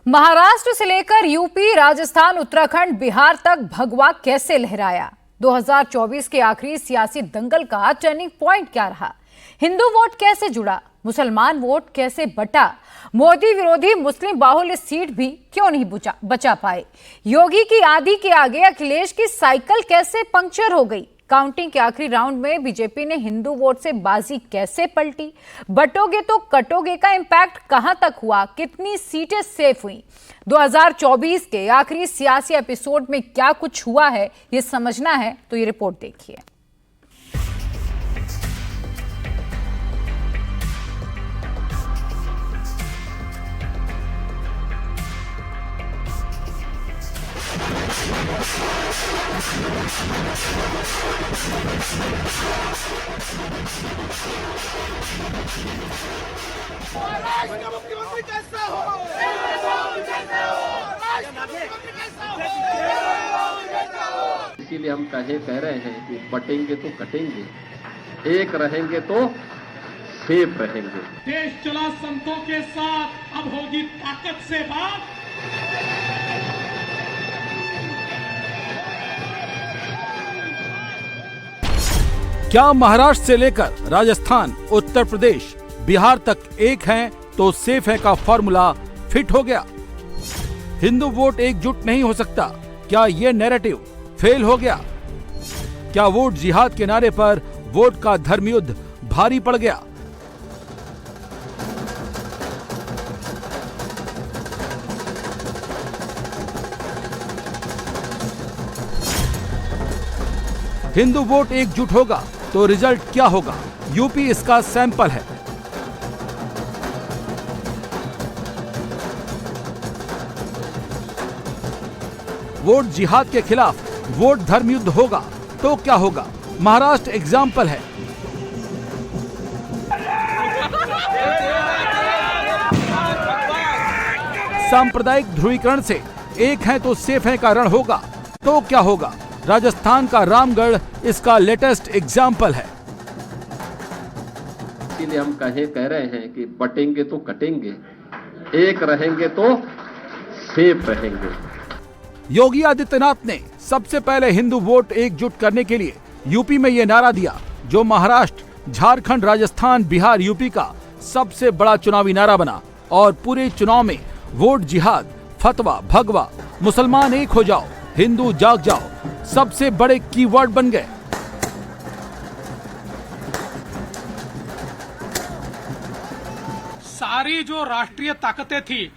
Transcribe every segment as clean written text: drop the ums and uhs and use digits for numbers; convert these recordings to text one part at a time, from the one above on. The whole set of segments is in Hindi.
महाराष्ट्र से लेकर यूपी, राजस्थान, उत्तराखंड, बिहार तक भगवा कैसे लहराया? 2024 के आखिरी सियासी दंगल का टर्निंग पॉइंट क्या रहा? हिंदू वोट कैसे जुड़ा? मुसलमान वोट कैसे बटा? मोदी विरोधी मुस्लिम बाहुल्य सीट भी क्यों नहीं बचा पाए? योगी की आंधी के आगे अखिलेश की साइकिल कैसे पंक्चर हो गई? काउंटिंग के आखिरी राउंड में बीजेपी ने हिंदू वोट से बाजी कैसे पलटी? बटोगे तो कटोगे का इंपैक्ट कहां तक हुआ? कितनी सीटें सेफ हुई? 2024 के आखिरी सियासी एपिसोड में क्या कुछ हुआ है, ये समझना है तो ये रिपोर्ट देखिए। इसीलिए हम कह रहे हैं कि बटेंगे तो कटेंगे, एक रहेंगे तो सेफ रहेंगे। देश चला संतों के साथ, अब होगी ताकत से बात। क्या महाराष्ट्र से लेकर राजस्थान, उत्तर प्रदेश, बिहार तक एक हैं तो सेफ है का फॉर्मूला फिट हो गया? हिंदू वोट एकजुट नहीं हो सकता, क्या ये नैरेटिव फेल हो गया? क्या वोट जिहाद के नारे पर वोट का धर्मयुद्ध भारी पड़ गया? हिंदू वोट एकजुट होगा तो रिजल्ट क्या होगा? यूपी इसका सैंपल है। वोट जिहाद के खिलाफ वोट धर्मयुद्ध होगा तो क्या होगा? महाराष्ट्र एग्जाम्पल है। सांप्रदायिक ध्रुवीकरण से एक है तो सेफ है का रण होगा तो क्या होगा? राजस्थान का रामगढ़ इसका लेटेस्ट एग्जाम्पल है। इसीलिए हम कह रहे हैं कि बटेंगे तो कटेंगे, एक रहेंगे तो सेफ रहेंगे। योगी आदित्यनाथ ने सबसे पहले हिंदू वोट एकजुट करने के लिए यूपी में ये नारा दिया, जो महाराष्ट्र, झारखंड, राजस्थान, बिहार, यूपी का सबसे बड़ा चुनावी नारा बना और पूरे चुनाव में वोट जिहाद, फतवा, भगवा, मुसलमान एक हो जाओ, हिंदू जाग जाओ सबसे बड़े कीवर्ड बन गए। सारी जो राष्ट्रीय ताकतें थी,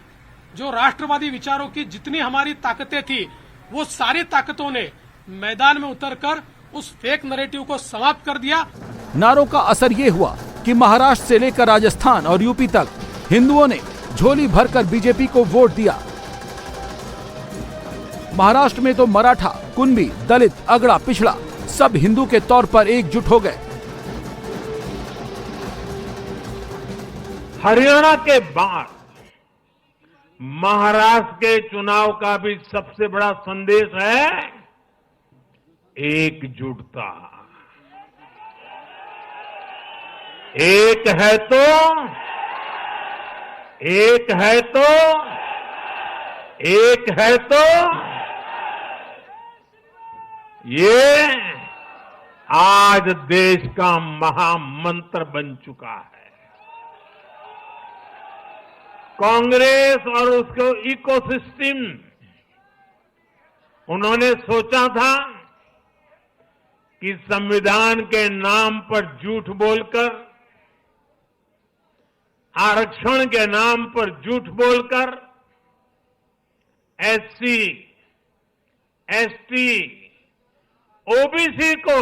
जो राष्ट्रवादी विचारों की जितनी हमारी ताकतें थी, वो सारी ताकतों ने मैदान में उतरकर उस फेक नैरेटिव को समाप्त कर दिया। नारों का असर ये हुआ कि महाराष्ट्र से लेकर राजस्थान और यूपी तक हिंदुओं ने झोली भरकर बीजेपी को वोट दिया। महाराष्ट्र में तो मराठा, कुनबी, दलित, अगड़ा, पिछड़ा सब हिंदू के तौर पर एकजुट हो गए। हरियाणा के बाद महाराष्ट्र के चुनाव का भी सबसे बड़ा संदेश है एकजुटता। एक है तो एक है तो एक है तो ये आज देश का महामंत्र बन चुका है। कांग्रेस और उसको इकोसिस्टम, उन्होंने सोचा था कि संविधान के नाम पर झूठ बोलकर, आरक्षण के नाम पर झूठ बोलकर एससी, एसटी, ओबीसी को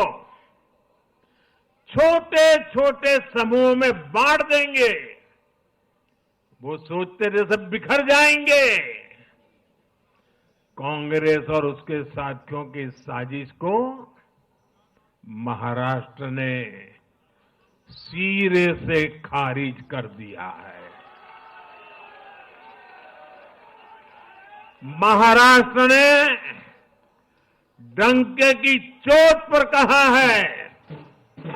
छोटे छोटे समूह में बांट देंगे। वो सोचते थे सब बिखर जाएंगे। कांग्रेस और उसके साथियों की साजिश को महाराष्ट्र ने सिरे से खारिज कर दिया है। महाराष्ट्र ने डंके की चोट पर कहा है,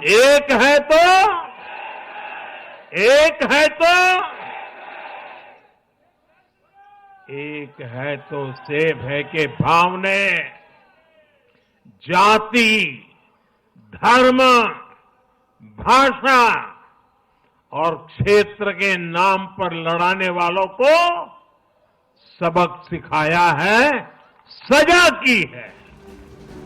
एक है तो एक है तो सेब है के भाव ने जाति, धर्म, भाषा और क्षेत्र के नाम पर लड़ाने वालों को सबक सिखाया है, सजा की है।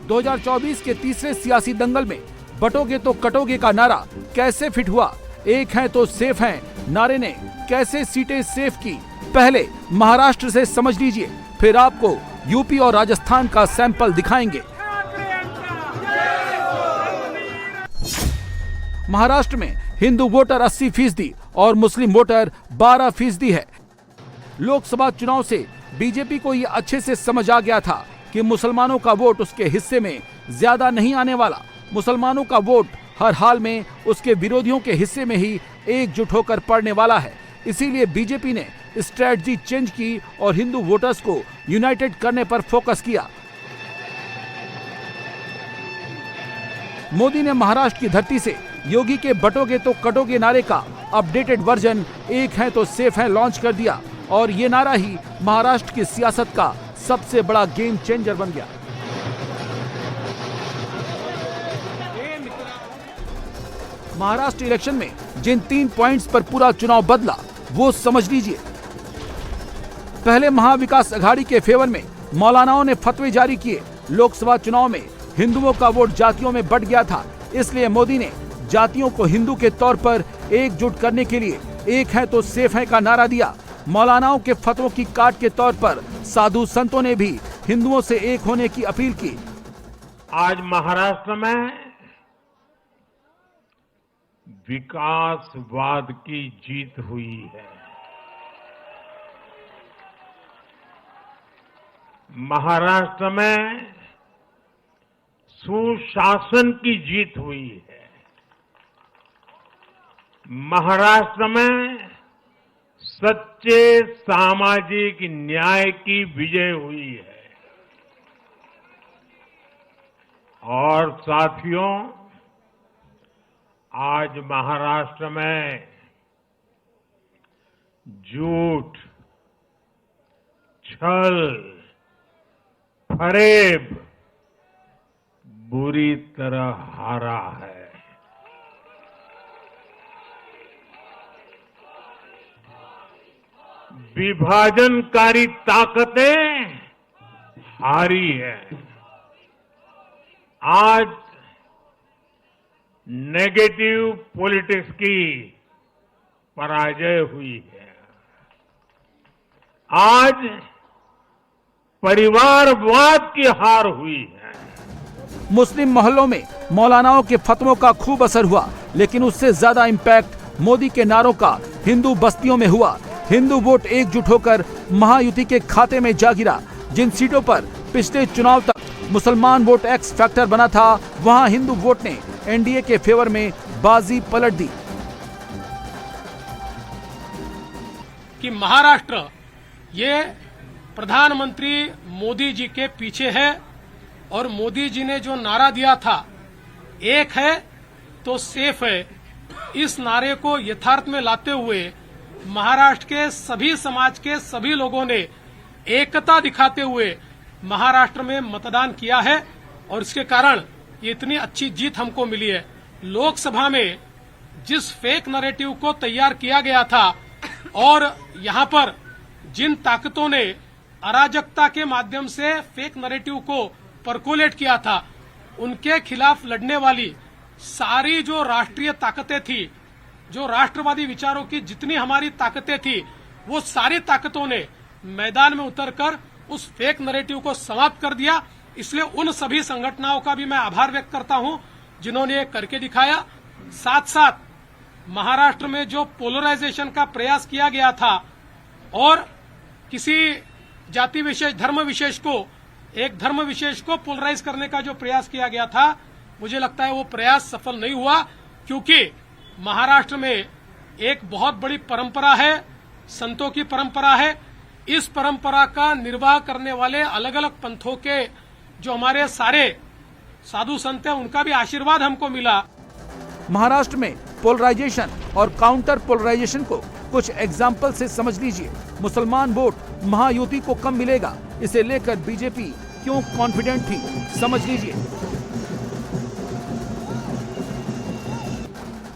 2024 के तीसरे सियासी दंगल में बटोगे तो कटोगे का नारा कैसे फिट हुआ? एक हैं तो सेफ हैं नारे ने कैसे सीटें सेफ की? पहले महाराष्ट्र से समझ लीजिए, फिर आपको यूपी और राजस्थान का सैंपल दिखाएंगे। महाराष्ट्र में हिंदू वोटर 80% और मुस्लिम वोटर 12% है। लोकसभा चुनाव से बीजेपी को ये अच्छे से समझ आ गया था कि मुसलमानों का वोट उसके हिस्से में ज्यादा नहीं आने वाला। मुसलमानों का वोट हर हाल में उसके विरोधियों के हिस्से में ही एकजुट होकर पड़ने वाला है। इसीलिए बीजेपी ने स्ट्रेटजी चेंज की और हिंदू वोटर्स को यूनाइटेड करने पर फोकस किया। मोदी ने महाराष्ट्र की धरती से योगी के बटोगे तो कटोगे नारे का अपडेटेड वर्जन एक है तो सेफ है लॉन्च कर दिया और ये नारा ही महाराष्ट्र की सियासत का सबसे बड़ा गेम चेंजर बन गया। महाराष्ट्र इलेक्शन में जिन 3 पॉइंट्स पर पूरा चुनाव बदला वो समझ लीजिए। पहले महाविकास अघाड़ी के फेवर में मौलानाओं ने फतवे जारी किए। लोकसभा चुनाव में हिंदुओं का वोट जातियों में बंट गया था, इसलिए मोदी ने जातियों को हिंदू के तौर पर एकजुट करने के लिए एक है तो सेफ है का नारा दिया। मौलानाओं के फतवों की काट के तौर पर साधु संतों ने भी हिंदुओं से एक होने की अपील की। आज महाराष्ट्र में विकासवाद की जीत हुई है। महाराष्ट्र में सुशासन की जीत हुई है। महाराष्ट्र में सच्चे सामाजिक न्याय की विजय हुई है। और साथियों, आज महाराष्ट्र में झूठ, छल, फरेब बुरी तरह हारा है। विभाजनकारी ताकतें हारी है। आज नेगेटिव पॉलिटिक्स की पराजय हुई है। आज परिवारवाद की हार हुई है। मुस्लिम मोहल्लों में मौलानाओं के फतवों का खूब असर हुआ, लेकिन उससे ज्यादा इम्पैक्ट मोदी के नारों का हिंदू बस्तियों में हुआ। हिंदू वोट एकजुट होकर महायुति के खाते में जा गिरा। जिन सीटों पर पिछले चुनाव तक मुसलमान वोट एक्स फैक्टर बना था, वहां हिंदू वोट ने एनडीए के फेवर में बाजी पलट दी। कि महाराष्ट्र ये प्रधानमंत्री मोदी जी के पीछे है और मोदी जी ने जो नारा दिया था, एक है तो सेफ है, इस नारे को यथार्थ में लाते हुए महाराष्ट्र के सभी समाज के सभी लोगों ने एकता दिखाते हुए महाराष्ट्र में मतदान किया है और इसके कारण ये इतनी अच्छी जीत हमको मिली है। लोकसभा में जिस फेक नैरेटिव को तैयार किया गया था और यहाँ पर जिन ताकतों ने अराजकता के माध्यम से फेक नैरेटिव को परकोलेट किया था, उनके खिलाफ लड़ने वाली सारी जो राष्ट्रीय ताकतें थी, जो राष्ट्रवादी विचारों की जितनी हमारी ताकतें थी, वो सारी ताकतों ने मैदान में उतरकर उस फेक नैरेटिव को समाप्त कर दिया। इसलिए उन सभी संगठनों का भी मैं आभार व्यक्त करता हूं जिन्होंने ये करके दिखाया। साथ साथ महाराष्ट्र में जो पोलराइजेशन का प्रयास किया गया था और किसी जाति विशेष, धर्म विशेष को, एक धर्म विशेष को पोलराइज करने का जो प्रयास किया गया था, मुझे लगता है वो प्रयास सफल नहीं हुआ, क्योंकि महाराष्ट्र में एक बहुत बड़ी परंपरा है, संतों की परंपरा है। इस परंपरा का निर्वाह करने वाले अलग अलग पंथों के जो हमारे सारे साधु संत हैं, उनका भी आशीर्वाद हमको मिला। महाराष्ट्र में पोलराइजेशन और काउंटर पोलराइजेशन को कुछ एग्जाम्पल से समझ लीजिए मुसलमान वोट महायुति को कम मिलेगा, इसे लेकर बीजेपी क्यों कॉन्फिडेंट थी, समझ लीजिए।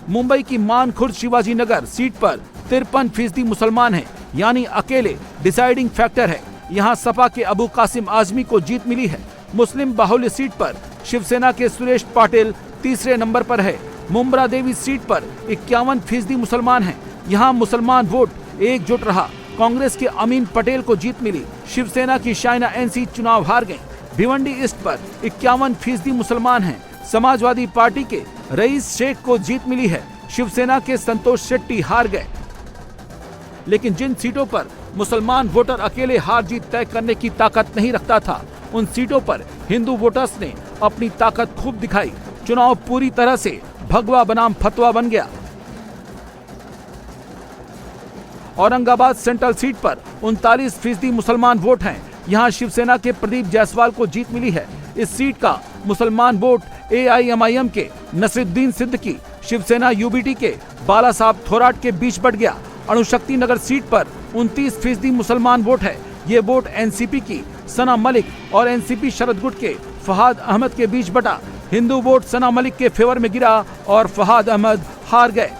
मुंबई की मानखुर्द शिवाजी नगर सीट पर 53% मुसलमान हैं, यानी अकेले डिसाइडिंग फैक्टर है। यहां सपा के अबू कासिम आजमी को जीत मिली है। मुस्लिम बाहुल्य सीट पर शिवसेना के सुरेश पाटिल तीसरे नंबर पर है। मुंब्रा देवी सीट पर 51% मुसलमान हैं। यहां मुसलमान वोट एकजुट रहा। कांग्रेस के अमीन पटेल को जीत मिली। शिवसेना की शाइना एनसी चुनाव हार गई। भिवंडी ईस्ट पर 51% मुसलमान हैं। समाजवादी पार्टी के रईस शेख को जीत मिली है। शिवसेना के संतोष शेट्टी हार गए। लेकिन जिन सीटों पर मुसलमान वोटर अकेले हार जीत तय करने की ताकत नहीं रखता था, उन सीटों पर हिंदू वोटर्स ने अपनी ताकत खूब दिखाई। चुनाव पूरी तरह से भगवा बनाम फतवा बन गया। औरंगाबाद सेंट्रल सीट पर 39% मुसलमान वोट हैं। यहां शिवसेना के प्रदीप जायसवाल को जीत मिली है। इस सीट का मुसलमान वोट AIMIM के नसरुद्दीन सिद्दीकी, शिवसेना UBT के बाला साहब थोराट के बीच बट गया। अणुशक्ति नगर सीट पर 29% मुसलमान वोट है। ये वोट NCP की सना मलिक और NCP शरद गुट के फहाद अहमद के बीच बटा। हिंदू वोट सना मलिक के फेवर में गिरा और फहाद अहमद हार गए।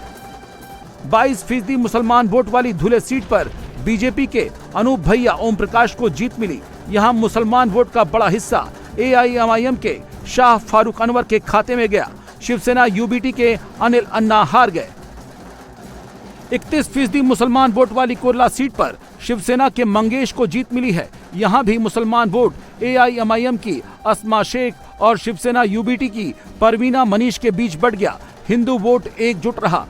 22% मुसलमान वोट वाली धुले सीट पर बीजेपी के अनूप भैया ओम प्रकाश को जीत मिली। यहाँ मुसलमान वोट का बड़ा हिस्सा AIMIM के शाह फारूक अनवर के खाते में गया। शिवसेना UBT के अनिल अन्ना हार गए। 31% मुसलमान वोट वाली कोरला सीट पर शिवसेना के मंगेश को जीत मिली है। यहाँ भी मुसलमान वोट AIMIM की अस्मा शेख और शिवसेना UBT की परवीना मनीष के बीच बट गया। हिंदू वोट एकजुट रहा।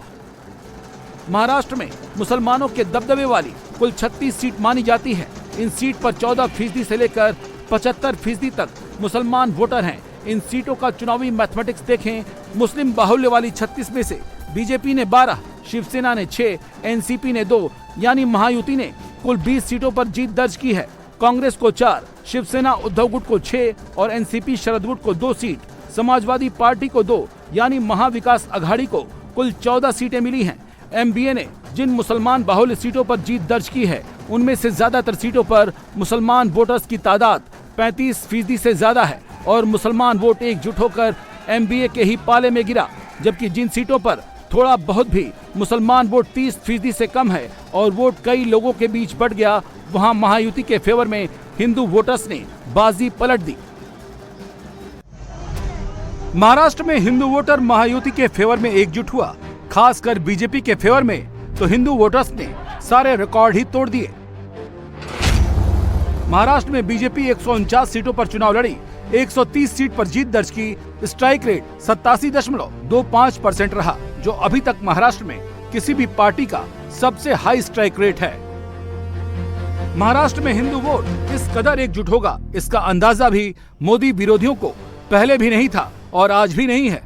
महाराष्ट्र में मुसलमानों के दबदबे वाली कुल 36 सीट मानी जाती है। इन सीट पर 14% से लेकर 75% तक मुसलमान वोटर हैं। इन सीटों का चुनावी मैथमेटिक्स देखें। मुस्लिम बाहुल्य वाली 36 में से बीजेपी ने 12, शिवसेना ने 6, NCP ने 2, यानी महायुति ने कुल 20 सीटों पर जीत दर्ज की है। कांग्रेस को 4, शिवसेना उद्धव गुट को 6 और NCP शरद गुट को 2 सीट, समाजवादी पार्टी को 2, यानी महाविकास अघाड़ी को कुल 14 सीटें मिली हैं। MBA ने जिन मुसलमान बाहुल्य सीटों पर जीत दर्ज की है, उनमें से ज्यादातर सीटों पर मुसलमान वोटर्स की तादाद 35% से ज्यादा है और मुसलमान वोट एकजुट होकर MBA के ही पाले में गिरा। जबकि जिन सीटों पर थोड़ा बहुत भी मुसलमान वोट 30% से कम है और वोट कई लोगों के बीच बट गया, वहां महायुति के फेवर में हिंदू वोटर्स ने बाजी पलट दी। महाराष्ट्र में हिंदू वोटर महायुति के फेवर में एकजुट हुआ। खासकर बीजेपी के फेवर में तो हिंदू वोटर्स ने सारे रिकॉर्ड ही तोड़ दिए। महाराष्ट्र में बीजेपी 149 सीटों पर चुनाव लड़ी, 130 सीट पर जीत दर्ज की। स्ट्राइक रेट 87.25% रहा, जो अभी तक महाराष्ट्र में किसी भी पार्टी का सबसे हाई स्ट्राइक रेट है। महाराष्ट्र में हिंदू वोट इस कदर एकजुट होगा, इसका अंदाजा भी मोदी विरोधियों को पहले भी नहीं था और आज भी नहीं है।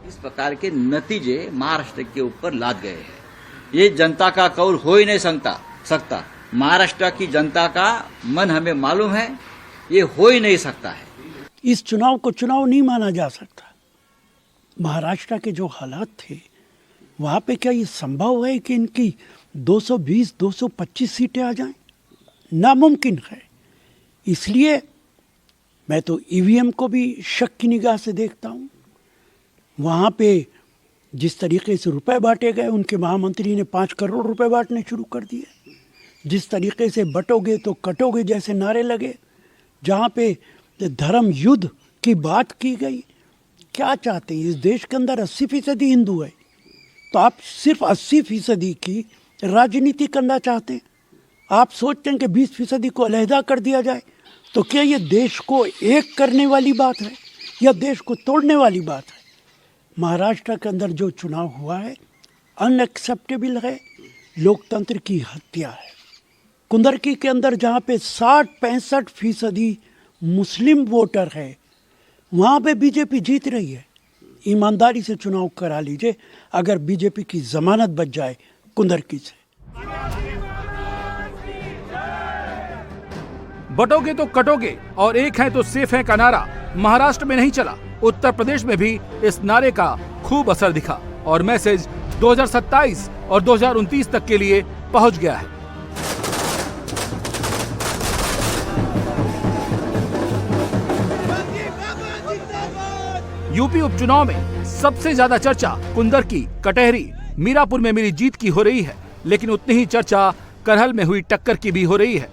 इस प्रकार के नतीजे महाराष्ट्र के ऊपर लाद गए हैं। ये जनता का कौल हो ही नहीं सकता। महाराष्ट्र की जनता का मन हमें मालूम है, ये हो ही नहीं सकता है। इस चुनाव को चुनाव नहीं माना जा सकता। महाराष्ट्र के जो हालात थे, वहाँ पे क्या ये संभव है कि इनकी 220-225 सीटें आ जाएं? नामुमकिन है। इसलिए मैं तो EVM को भी शक की निगाह से देखता हूँ। वहाँ पे जिस तरीके से रुपए बांटे गए, उनके महामंत्री ने 5 करोड़ रुपए बांटने शुरू कर दिए। जिस तरीके से बटोगे तो कटोगे जैसे नारे लगे, जहाँ पे धर्म युद्ध की बात की गई। क्या चाहते हैं? इस देश के अंदर 80% हिंदू है, तो आप सिर्फ 80% की राजनीति करना चाहते हैं। आप सोचते हैं कि 20% को अलहदा कर दिया जाए, तो क्या ये देश को एक करने वाली बात है या देश को तोड़ने वाली बात है? महाराष्ट्र के अंदर जो चुनाव हुआ है अनएक्सेप्टेबल है, लोकतंत्र की हत्या है। कुंदरकी के अंदर जहाँ पे 60-65% मुस्लिम वोटर है, वहाँ पे बीजेपी जीत रही है। ईमानदारी से चुनाव करा लीजिए, अगर बीजेपी की जमानत बच जाए कुंदरकी से। बटोगे तो कटोगे और एक है तो सेफ है का नारा महाराष्ट्र में नहीं चला, उत्तर प्रदेश में भी इस नारे का खूब असर दिखा और मैसेज 2027 और 2029 तक के लिए पहुंच गया है। यूपी उपचुनाव में सबसे ज्यादा चर्चा कुंदरकी, कटहरी, मीरापुर में मिली जीत की हो रही है, लेकिन उतनी ही चर्चा करहल में हुई टक्कर की भी हो रही है।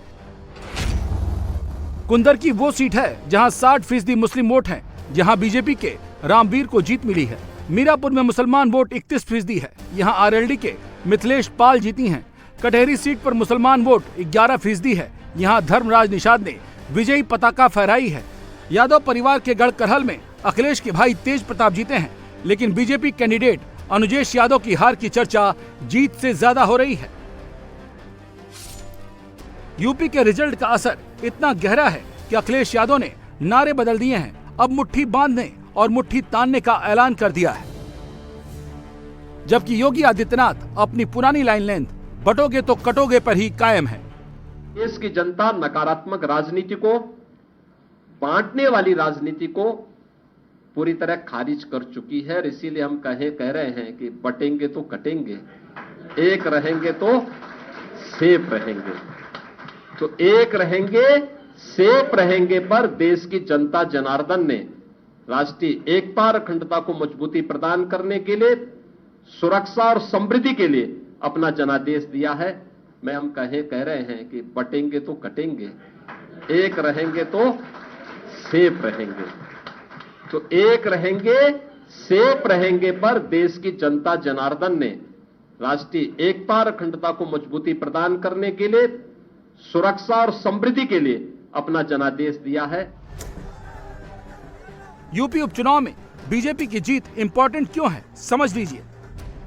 कुंदरकी वो सीट है जहां 60% मुस्लिम वोट हैं, जहां बीजेपी के रामवीर को जीत मिली है। मीरापुर में मुसलमान वोट 31% है, यहाँ आरएलडी के मिथिलेश पाल जीती हैं। कटहरी सीट पर मुसलमान वोट 11% है, यहाँ धर्मराज निषाद ने विजयी पताका फहराई है। यादव परिवार के गढ़ करहल में अखिलेश के भाई तेज प्रताप जीते हैं, लेकिन बीजेपी कैंडिडेट अनुजेश यादव की हार की चर्चा जीत से ज्यादा हो रही है। यूपी के रिजल्ट का असर इतना गहरा है कि अखिलेश यादव ने नारे बदल दिए हैं, अब मुट्ठी बांधने और मुट्ठी तानने का ऐलान कर दिया है। जबकि योगी आदित्यनाथ अपनी पुरानी लाइन लेंथ बटोगे तो कटोगे पर ही कायम है। देश की जनता नकारात्मक राजनीति को, बांटने वाली राजनीति को पूरी तरह खारिज कर चुकी है और इसीलिए हम कह रहे हैं कि बटेंगे तो कटेंगे, एक रहेंगे तो सेफ रहेंगे। तो एक रहेंगे, सेफ रहेंगे पर देश की जनता जनार्दन ने राष्ट्रीय एकता और अखंडता को मजबूती प्रदान करने के लिए, सुरक्षा और समृद्धि के लिए अपना जनादेश दिया है। हम कह रहे हैं कि बटेंगे तो कटेंगे, एक रहेंगे तो सेफ रहेंगे। तो एक रहेंगे, सेफ रहेंगे पर देश की जनता जनार्दन ने राष्ट्रीय एकता और अखंडता को मजबूती प्रदान करने के लिए, सुरक्षा और समृद्धि के लिए अपना जनादेश दिया है। यूपी उपचुनाव में बीजेपी की जीत इंपॉर्टेंट क्यों है, समझ लीजिए।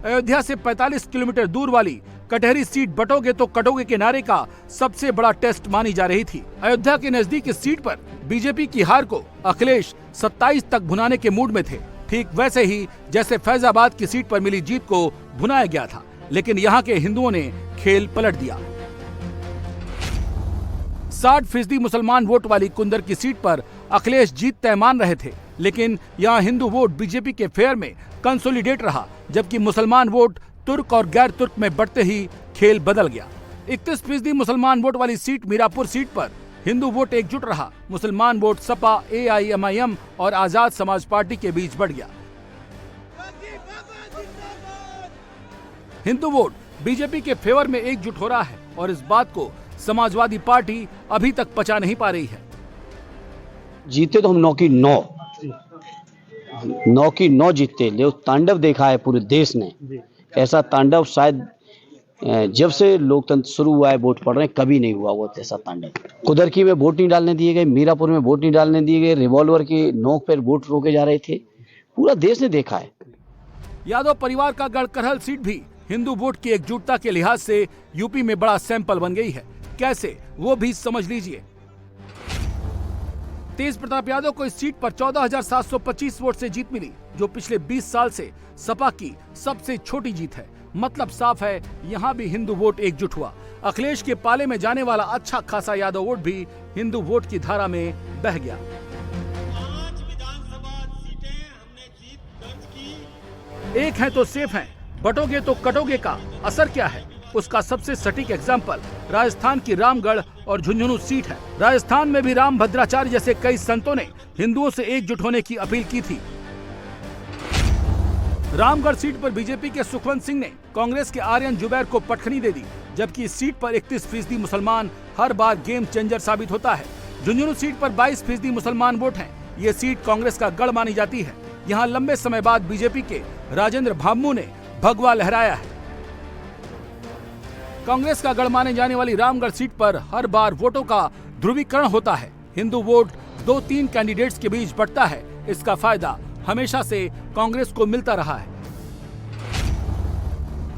अयोध्या से 45 किलोमीटर दूर वाली कटहरी सीट बटोगे तो कटोगे के नारे का सबसे बड़ा टेस्ट मानी जा रही थी। अयोध्या के नजदीक इस सीट पर बीजेपी की हार को अखिलेश 27 तक भुनाने के मूड में थे, ठीक वैसे ही जैसे फैजाबाद की सीट पर मिली जीत को भुनाया गया था। लेकिन यहाँ के हिंदुओं ने खेल पलट दिया। 60% मुसलमान वोट वाली कुंदर की सीट पर अखिलेश जीत तय मान रहे थे, लेकिन यहाँ हिंदू वोट बीजेपी के फेयर में कंसोलिडेट रहा, जबकि मुसलमान वोट तुर्क और गैर तुर्क में बढ़ते ही खेल बदल गया। 31% मुसलमान वोट वाली सीट मीरापुर सीट पर हिंदू वोट एकजुट रहा। मुसलमान वोट सपा, AIMIM और आजाद समाज पार्टी के बीच बढ़ गया। हिंदू वोट बीजेपी के फेवर में एकजुट हो रहा है और इस बात को समाजवादी पार्टी अभी तक पचा नहीं पा रही है। जीते तो हम 9 की 9 जीतते, जो तांडव देखा है पूरे देश ने, ऐसा तांडव शायद जब से लोकतंत्र शुरू हुआ है, वोट पड़ रहे हैं, कभी नहीं हुआ वो ऐसा तांडव। कुदरकी में वोट नहीं डालने दिए गए, मीरापुर में वोट नहीं डालने दिए गए, रिवॉल्वर की नोक पर वोट रोके जा रहे थे, पूरा देश ने देखा है। यादव परिवार का गढ़ करहल सीट भी हिंदू वोट की एकजुटता के लिहाज से यूपी में बड़ा सैंपल बन गई है। कैसे, वो भी समझ लीजिए। तेज प्रताप यादव को इस सीट पर 14,725 वोट से जीत मिली, जो पिछले 20 साल से सपा की सबसे छोटी जीत है। मतलब साफ है, यहाँ भी हिंदू वोट एकजुट हुआ। अखिलेश के पाले में जाने वाला अच्छा खासा यादव वोट भी हिंदू वोट की धारा में बह गया। 5 विधानसभा सीटें हमने जीत दर्ज की। एक है तो सेफ है, बटोगे तो कटोगे का असर क्या है, उसका सबसे सटीक एग्जाम्पल राजस्थान की रामगढ़ और झुंझुनू सीट है। राजस्थान में भी राम भद्राचार्य जैसे कई संतों ने हिंदुओं से एकजुट होने की अपील की थी। रामगढ़ सीट पर बीजेपी के सुखवंत सिंह ने कांग्रेस के आर्यन जुबैर को पटखनी दे दी, जबकि इस सीट पर 31% मुसलमान हर बार गेम चेंजर साबित होता है। झुंझुनू सीट पर 22% मुसलमान वोट हैं। ये सीट कांग्रेस का गढ़ मानी जाती है। यहाँ लंबे समय बाद बीजेपी के राजेंद्र भामू ने भगवा लहराया है। कांग्रेस का गढ़ माने जाने वाली रामगढ़ सीट पर हर बार वोटों का ध्रुवीकरण होता है। हिंदू वोट 2-3 कैंडिडेट्स के बीच बढ़ता है। इसका फायदा हमेशा से कांग्रेस को मिलता रहा है।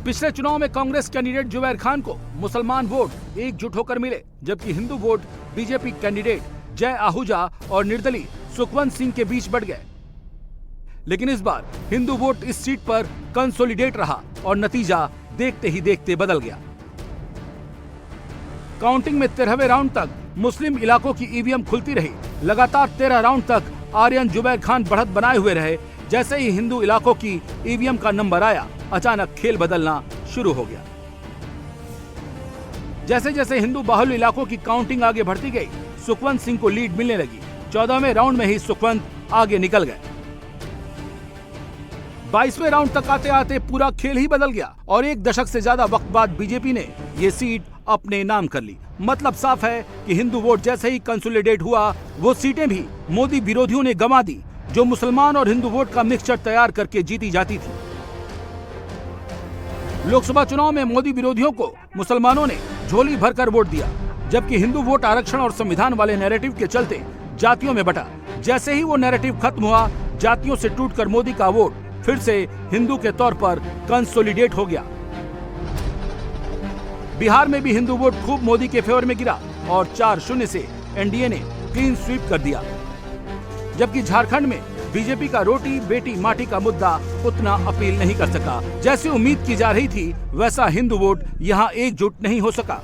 पिछले चुनाव में कांग्रेस कैंडिडेट जुबैर खान को मुसलमान वोट एकजुट होकर मिले, जबकि हिंदू वोट बीजेपी कैंडिडेट जय आहूजा और निर्दलीय सुखवंत सिंह के बीच बढ़ गए। लेकिन इस बार हिंदू वोट इस सीट पर कंसोलिडेट रहा और नतीजा देखते ही देखते बदल गया। काउंटिंग में 13वें राउंड तक मुस्लिम इलाकों की ईवीएम खुलती रही। लगातार 13 राउंड तक आर्यन जुबैर खान बढ़त बनाए हुए रहे। जैसे ही हिंदू इलाकों की ईवीएम का नंबर आया, अचानक खेल बदलना शुरू हो गया। जैसे जैसे हिंदू बाहुल्य इलाकों की काउंटिंग आगे बढ़ती गई, सुखवंत सिंह को लीड मिलने लगी। 14वें राउंड में ही सुखवंत आगे निकल गए। 22वें राउंड तक आते आते पूरा खेल ही बदल गया और एक दशक से ज्यादा वक्त बाद बीजेपी ने ये सीट अपने नाम कर ली। मतलब साफ है कि हिंदू वोट जैसे ही कंसोलिडेट हुआ, वो सीटें भी मोदी विरोधियों ने गंवा दी, जो मुसलमान और हिंदू वोट का मिक्सचर तैयार करके जीती जाती थी। लोकसभा चुनाव में मोदी विरोधियों को मुसलमानों ने झोली भरकर वोट दिया, जबकि हिंदू वोट आरक्षण और संविधान वाले नैरेटिव के चलते जातियों में बटा। जैसे ही वो नैरेटिव खत्म हुआ, जातियों से टूटकर मोदी का वोट फिर से हिंदू के तौर पर कंसोलिडेट हो गया। बिहार में भी हिंदू वोट खूब मोदी के फेवर में गिरा और 4-0 से एनडीए ने क्लीन स्वीप कर दिया। जबकि झारखंड में बीजेपी का रोटी बेटी माटी का मुद्दा उतना अपील नहीं कर सका। जैसी उम्मीद की जा रही थी, वैसा हिंदू वोट यहाँ एकजुट नहीं हो सका।